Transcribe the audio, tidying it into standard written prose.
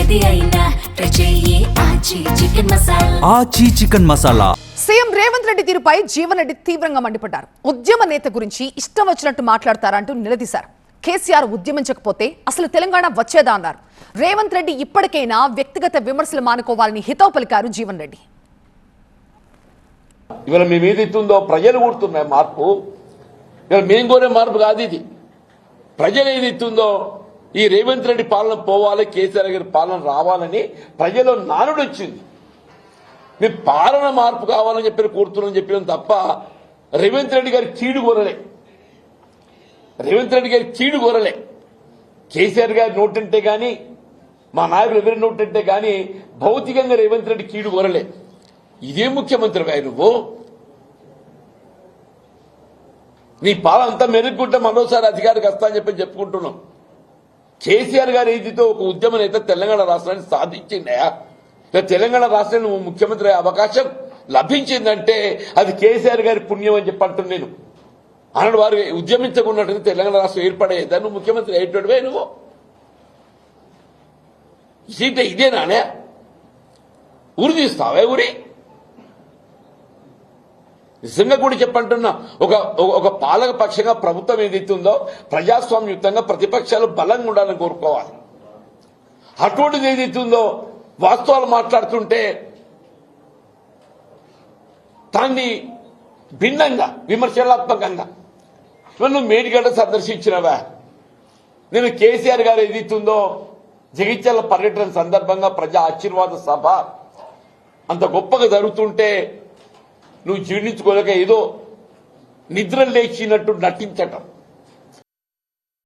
ఏది అయినా రుచి ఆచి చికెన్ మసాలా. ఆచి చికెన్ మసాలా. సీఎం రేవంత్ రెడ్డి తీరుపై జీవన్ రెడ్డి తీవ్రంగా మండిపడ్డారు. ఉద్యమ నేత గురించి ఇష్టం వచ్చినట్టు మాట్లాడతారంటూ నిలదీశారు. కేసీఆర్ ఉద్యమించకపోతే అసలు తెలంగాణ వచ్చేదా అన్నారు. రేవంత్ రెడ్డి ఇప్పటికైనా వ్యక్తిగత విమర్శలు మానుకోవాలని హితవు పలికారు జీవన్ రెడ్డి. ఇవాళ మేము ఏదైతుందో ప్రజలు కూడుతున్నాయి మార్పు. ఇవాళ మేము కోరే మార్పు కాదు ఇది. ప్రజలు ఏదైతుందో ఈ రేవంత్ రెడ్డి పాలన పోవాలి, కేసీఆర్ గారి పాలన రావాలని ప్రజలు నానుడు వచ్చింది. మేము పాలన మార్పు కావాలని చెప్పి కోరుతున్నాం చెప్పినాం తప్ప రేవంత్ రెడ్డి గారి చీడు కోరలే. రేవంత్ రెడ్డి గారి చీడు కోరలే. కేసీఆర్ గారి నోటంటే కానీ మా నాయకులు ఎవరి నోటంటే కానీ భౌతికంగా రేవంత్ రెడ్డి కీడు కోరలే. ఇదే ముఖ్యమంత్రిగా నువ్వు నీ పాలన అంతా మెరుగుకుంటే మరోసారి అధికారికి వస్తా అని చెప్పి చెప్పుకుంటున్నాం. కేసీఆర్ గారు ఏదితో ఒక ఉద్యమ నేత తెలంగాణ రాష్ట్రాన్ని సాధించిందయా, తెలంగాణ రాష్ట్రాన్ని నువ్వు ముఖ్యమంత్రి అయ్యే అవకాశం లభించిందంటే అది కేసీఆర్ గారి పుణ్యం అని చెప్పంటున్నాను నేను. అన్నాడు వారు ఉద్యమించకున్నట్టు తెలంగాణ రాష్ట్రం ఏర్పడేదా నువ్వు ముఖ్యమంత్రి అయ్యేటోడివే. నువ్వు సీట ఇదేనానే ఊరి తీస్తావే ఊరి. నిజంగా కూడా చెప్పంటున్నా, ఒక పాలక పక్షంగా ప్రభుత్వం ఏదైతుందో ప్రజాస్వామ్యయుతంగా ప్రతిపక్షాలు బలంగా ఉండాలని కోరుకోవాలి. అటువంటిది ఏదైతుందో వాస్తవాలు మాట్లాడుతుంటే దాన్ని భిన్నంగా విమర్శనాత్మకంగా నువ్వు మేడిగడ్డ సందర్శించినవా. నేను కేసీఆర్ గారు ఏదైతుందో జగిత్యాల పర్యటన సందర్భంగా ప్రజా ఆశీర్వాద సభ అంత గొప్పగా జరుగుతుంటే నువ్వు జీర్ణించుకోలేక ఏదో నిద్ర లేచినట్టు నటించటం.